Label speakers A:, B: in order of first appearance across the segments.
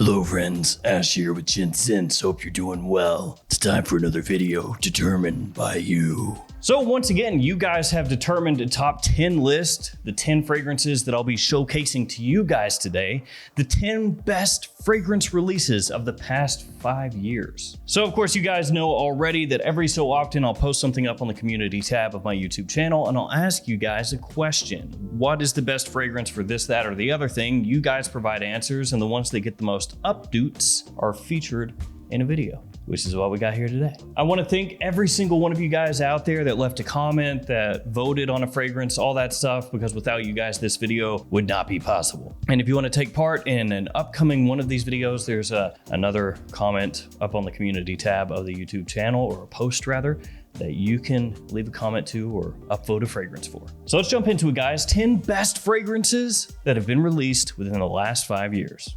A: Hello friends, Ash here with Gents. Hope you're doing well. It's time for another video determined by you.
B: So once again, you guys have determined a top 10 list, the 10 fragrances that I'll be showcasing to you guys today, the 10 best fragrance releases of the past 5 years. So of course you guys know already that every so often I'll post something up on the community tab of my YouTube channel and I'll ask you guys a question. What is the best fragrance for this, that, or the other thing? You guys provide answers and the ones that get the most updates are featured in a video, which is what we got here today. I want to thank every single one of you guys out there that left a comment, that voted on a fragrance, all that stuff, because without you guys, this video would not be possible. And if you want to take part in an upcoming one of these videos, there's another comment up on the community tab of the YouTube channel, or a post rather, that you can leave a comment to or upvote a fragrance for. So let's jump into it, guys. 10 best fragrances that have been released within the last 5 years.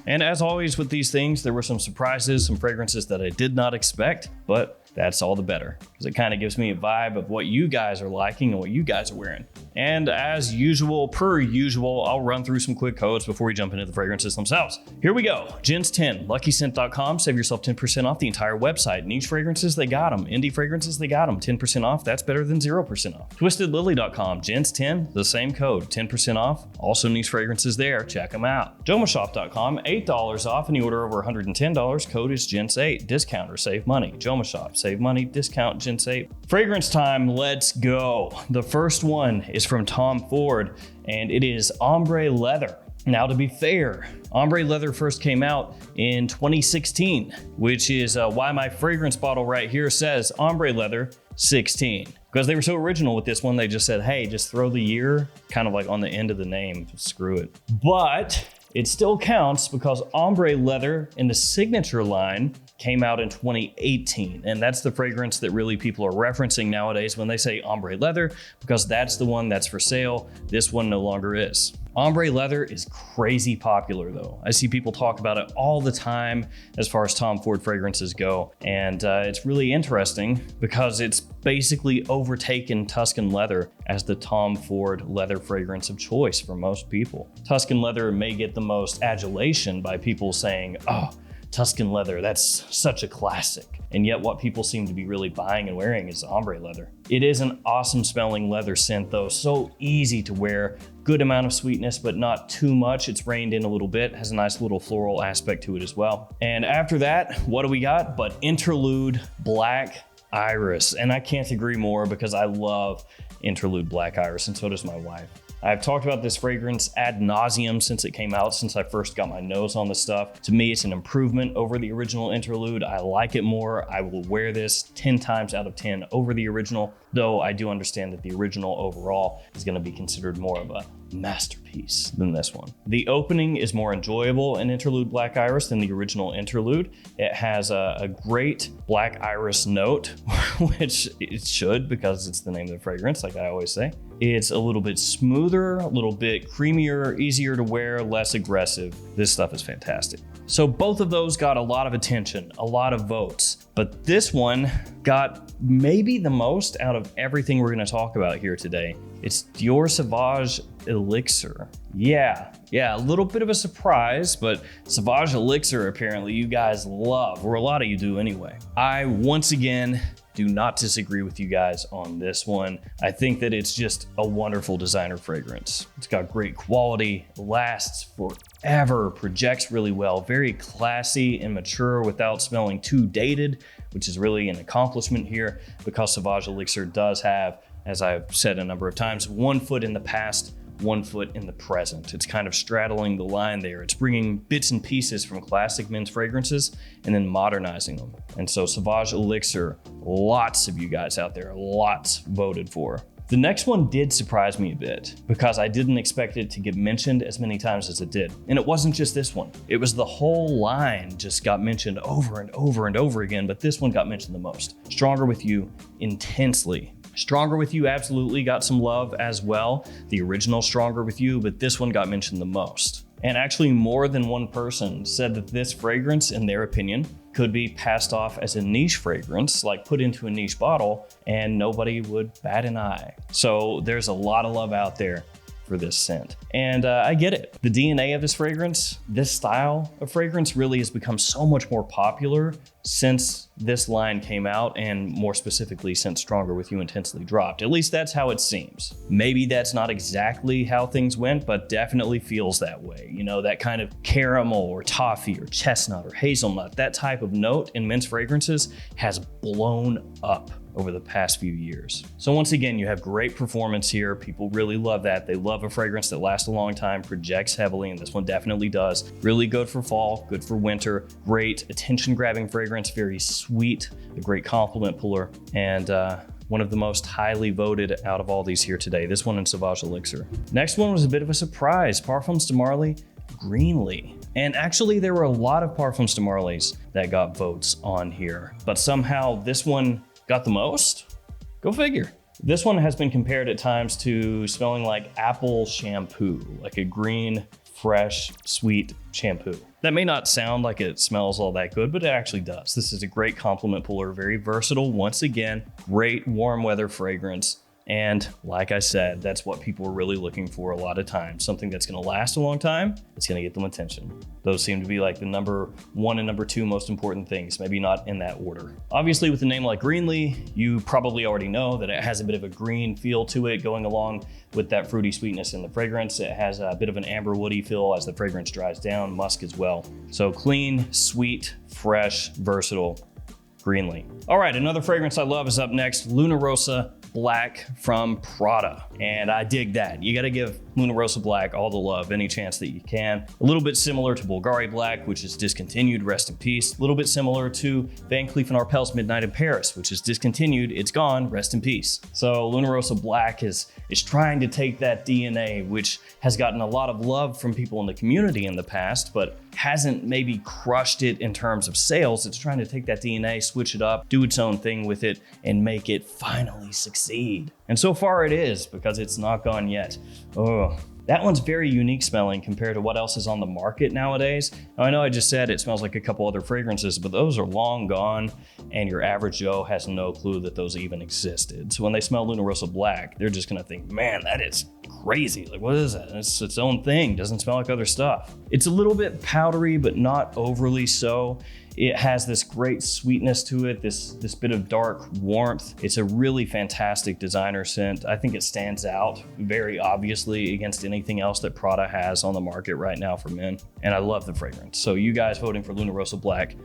B: And as always with these things, there were some surprises, some fragrances that I did not expect, but that's all the better, because it kind of gives me a vibe of what you guys are liking and what you guys are wearing. And as usual, per usual, I'll run through some quick codes before we jump into the fragrances themselves. Here we go. Gents 10, luckyscent.com, save yourself 10% off the entire website. Niche fragrances, they got them. Indie fragrances, they got them. 10% off, that's better than 0% off. Twistedlily.com, Gents 10, the same code, 10% off. Also niche fragrances there, check them out. Jomashop.com, $8 off any order over $110, code is Gents 8. Discount or save money. Jomashop, save money, discount, Gents 8. Fragrance time, let's go. The first one is from Tom Ford, and it is Ombre Leather. Now, to be fair, Ombre Leather first came out in 2016, which is why my fragrance bottle right here says Ombre Leather 16. Because they were so original with this one, they just said, hey, just throw the year kind of like on the end of the name, screw it. But it still counts because Ombre Leather in the signature line came out in 2018. And that's the fragrance that really people are referencing nowadays when they say Ombre Leather, because that's the one that's for sale. This one no longer is. Ombre Leather is crazy popular though. I see people talk about it all the time as far as Tom Ford fragrances go. And it's really interesting because it's basically overtaken Tuscan Leather as the Tom Ford leather fragrance of choice for most people. Tuscan Leather may get the most adulation by people saying, oh, Tuscan Leather, that's such a classic. And yet what people seem to be really buying and wearing is Ombre Leather. It is an awesome smelling leather scent though, so easy to wear, good amount of sweetness, but not too much. It's reined in a little bit, has a nice little floral aspect to it as well. And after that, what do we got but Interlude Black Iris? And I can't agree more because I love Interlude Black Iris, and so does my wife. I've talked about this fragrance ad nauseum since it came out, since I first got my nose on this stuff. To me, it's an improvement over the original Interlude. I like it more. I will wear this 10 times out of 10 over the original, though I do understand that the original overall is going to be considered more of a masterpiece than this one. The opening is more enjoyable in Interlude Black Iris than the original Interlude. It has a great black iris note, which it should because it's the name of the fragrance, like I always say. It's a little bit smoother, a little bit creamier, easier to wear, less aggressive. This stuff is fantastic. So both of those got a lot of attention, a lot of votes, but this one got maybe the most out of everything we're going to talk about here today. It's Dior Sauvage Elixir. Yeah, a little bit of a surprise, but Sauvage Elixir apparently you guys love, or a lot of you do anyway. I, once again, do not disagree with you guys on this one. I think that it's just a wonderful designer fragrance. It's got great quality, lasts forever, projects really well, very classy and mature without smelling too dated, which is really an accomplishment here because Sauvage Elixir does have, as I've said a number of times, 1 foot in the past, 1 foot in the present. It's kind of straddling the line there. It's bringing bits and pieces from classic men's fragrances and then modernizing them. And so Sauvage Elixir, lots of you guys out there, lots voted for. The next one did surprise me a bit because I didn't expect it to get mentioned as many times as it did. And it wasn't just this one. It was the whole line just got mentioned over and over and over again, but this one got mentioned the most. Stronger With You, intensely. Stronger With You absolutely got some love as well. The original Stronger With You, but this one got mentioned the most. And actually more than one person said that this fragrance, in their opinion, could be passed off as a niche fragrance, like put into a niche bottle, and nobody would bat an eye. So there's a lot of love out there for this scent. And I get it. The DNA of this fragrance, this style of fragrance really has become so much more popular since this line came out, and more specifically since Stronger With You Intensely dropped. At least that's how it seems. Maybe that's not exactly how things went, but definitely feels that way. You know, that kind of caramel or toffee or chestnut or hazelnut, that type of note in men's fragrances has blown up over the past few years. So once again, you have great performance here. People really love that. They love a fragrance that lasts a long time, projects heavily, and this one definitely does. Really good for fall, good for winter, great attention-grabbing fragrance, very sweet, a great compliment puller, and one of the most highly voted out of all these here today. This one in Sauvage Elixir. Next one was a bit of a surprise. Parfums de Marly Greenley. And actually there were a lot of Parfums de Marlys that got votes on here, but somehow this one got the most? Go figure. This one has been compared at times to smelling like apple shampoo, like a green, fresh, sweet shampoo. That may not sound like it smells all that good, but it actually does. This is a great compliment puller, very versatile. Once again, great warm weather fragrance. And like I said, that's what people are really looking for a lot of times. Something that's gonna last a long time, it's gonna get them attention. Those seem to be like the number one and number two most important things, maybe not in that order. Obviously with a name like Greenley, you probably already know that it has a bit of a green feel to it going along with that fruity sweetness in the fragrance. It has a bit of an amber woody feel as the fragrance dries down, musk as well. So clean, sweet, fresh, versatile, Greenley. All right, another fragrance I love is up next, Luna Rossa Black from Prada. And I dig that. You gotta give Luna Rossa Black all the love, any chance that you can. A little bit similar to Bulgari Black, which is discontinued, rest in peace. A little bit similar to Van Cleef & Arpels Midnight in Paris, which is discontinued, it's gone, rest in peace. So Luna Rossa Black is trying to take that DNA, which has gotten a lot of love from people in the community in the past, but hasn't maybe crushed it in terms of sales. It's trying to take that DNA, switch it up, do its own thing with it, and make it finally succeed. And so far it is, because it's not gone yet. Oh, that one's very unique smelling compared to what else is on the market nowadays. Now, I know I just said it smells like a couple other fragrances, but those are long gone, and your average Joe has no clue that those even existed. So when they smell Luna Rossa Black, they're just gonna think, man, that is crazy. Like, what is that? It's its own thing, doesn't smell like other stuff. It's a little bit powdery, but not overly so. It has this great sweetness to it, this bit of dark warmth. It's a really fantastic designer scent. I think it stands out very obviously against anything else that Prada has on the market right now for men. And I love the fragrance. So you guys voting for Luna Rossa Black,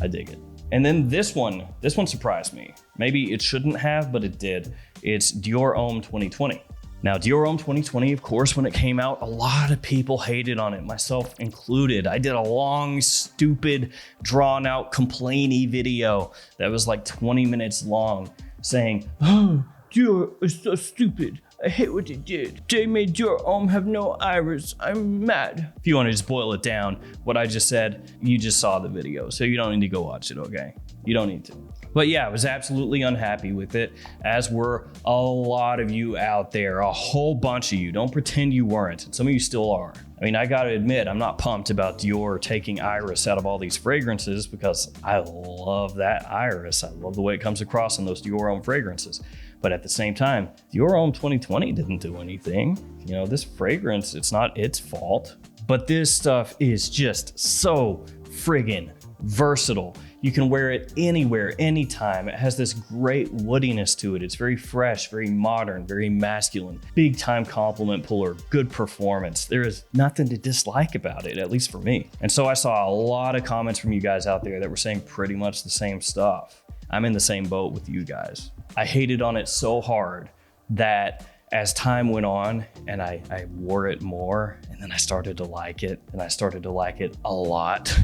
B: I dig it. And then this one surprised me. Maybe it shouldn't have, but it did. It's Dior Homme 2020. Now, Dior Homme 2020, of course, when it came out, a lot of people hated on it, myself included. I did a long, stupid, drawn-out, complainy video that was like 20 minutes long saying, oh, Dior is so stupid. I hate what they did. They made Dior Homme have no iris. I'm mad. If you want to just boil it down, what I just said, you just saw the video, so you don't need to go watch it, okay? You don't need to. But yeah, I was absolutely unhappy with it, as were a lot of you out there, a whole bunch of you. Don't pretend you weren't, and some of you still are. I mean, I gotta admit, I'm not pumped about Dior taking iris out of all these fragrances, because I love that iris. I love the way it comes across in those Dior Homme fragrances. But at the same time, Dior Homme 2020 didn't do anything. You know, this fragrance, it's not its fault. But this stuff is just so friggin' versatile. You can wear it anywhere, anytime. It has this great woodiness to it. It's very fresh, very modern, very masculine. Big time compliment puller, good performance. There is nothing to dislike about it, at least for me. And so I saw a lot of comments from you guys out there that were saying pretty much the same stuff. I'm in the same boat with you guys. I hated on it so hard that as time went on and I wore it more, and then I started to like it, and I started to like it a lot.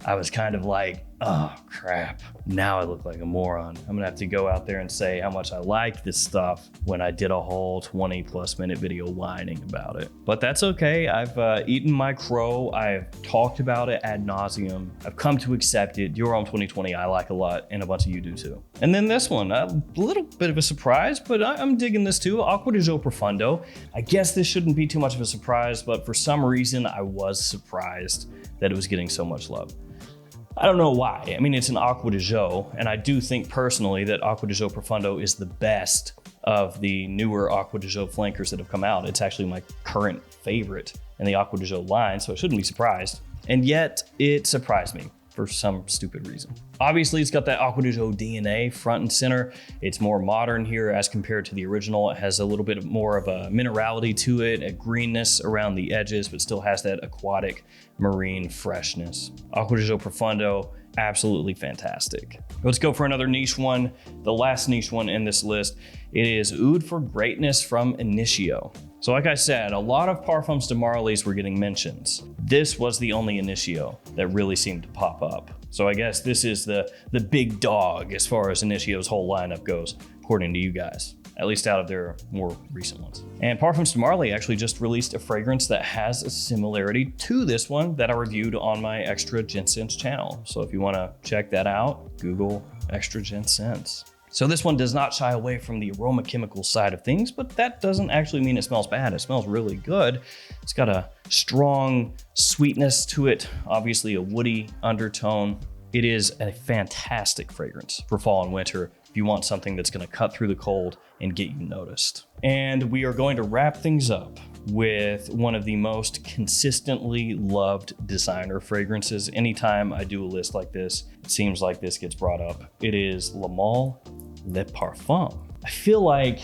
B: I was kind of like, Oh crap. Now I look like a moron. I'm gonna have to go out there and say how much I like this stuff when I did a whole 20+ minute video whining about it. But that's okay. I've eaten my crow. I've talked about it ad nauseum. I've come to accept it. Dior Homme 2020 I like a lot, and a bunch of you do too. And then this one, a little bit of a surprise, but I'm digging this too. Acqua Profondo. I guess this shouldn't be too much of a surprise, but for some reason I was surprised that it was getting so much love. I don't know why. I mean, it's an Acqua di Gio, and I do think personally that Acqua di Gio Profondo is the best of the newer Acqua di Gio flankers that have come out. It's actually my current favorite in the Acqua di Gio line, so I shouldn't be surprised. And yet, it surprised me for some stupid reason. Obviously, it's got that Acqua di Gio DNA front and center. It's more modern here as compared to the original. It has a little bit more of a minerality to it, a greenness around the edges, but still has that aquatic marine freshness. Acqua di Gio Profondo, absolutely fantastic. Let's go for another niche one, the last niche one in this list. It is Oud For Greatness from Initio. So like I said, a lot of Parfums de Marly's were getting mentions. This was the only Initio that really seemed to pop up. So I guess this is the big dog as far as Initio's whole lineup goes, according to you guys, at least out of their more recent ones. And Parfums de Marly actually just released a fragrance that has a similarity to this one that I reviewed on my Extra Gents channel. So if you wanna check that out, Google Extra Gents. So this one does not shy away from the aroma chemical side of things, but that doesn't actually mean it smells bad. It smells really good. It's got a strong sweetness to it, obviously a woody undertone. It is a fantastic fragrance for fall and winter if you want something that's gonna cut through the cold and get you noticed. And we are going to wrap things up with one of the most consistently loved designer fragrances. Anytime I do a list like this, it seems like this gets brought up. It is L'Amouage Le Parfum. I feel like,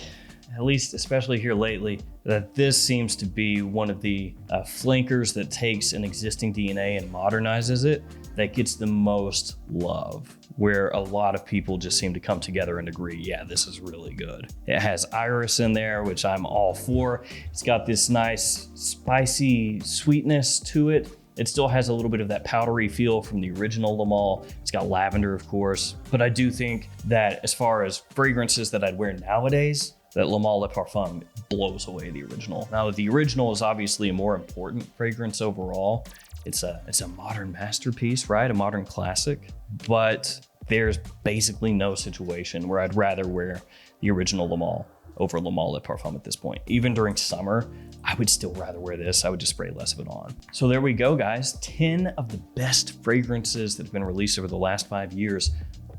B: at least especially here lately, that this seems to be one of the flankers that takes an existing DNA and modernizes it that gets the most love, where a lot of people just seem to come together and agree, yeah, this is really good. It has iris in there, which I'm all for. It's got this nice spicy sweetness to it. It still has a little bit of that powdery feel from the original L'Amouage. It's got lavender, of course. But I do think that as far as fragrances that I'd wear nowadays, that L'Amouage Le Parfum blows away the original. Now, the original is obviously a more important fragrance overall. It's a modern masterpiece, right? A modern classic. But there's basically no situation where I'd rather wear the original L'Amouage over L'Amouage Le Parfum at this point. Even during summer, I would still rather wear this. I would just spray less of it on. So there we go, guys. 10 of the best fragrances that have been released over the last 5 years,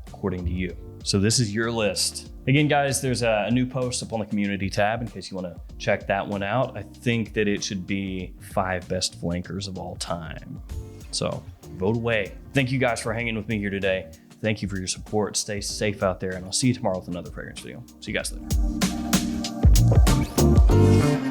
B: according to you. So this is your list. Again, guys, there's a new post up on the community tab in case you want to check that one out. I think that it should be 5 best flankers of all time. So vote away. Thank you guys for hanging with me here today. Thank you for your support. Stay safe out there, and I'll see you tomorrow with another fragrance video. See you guys later.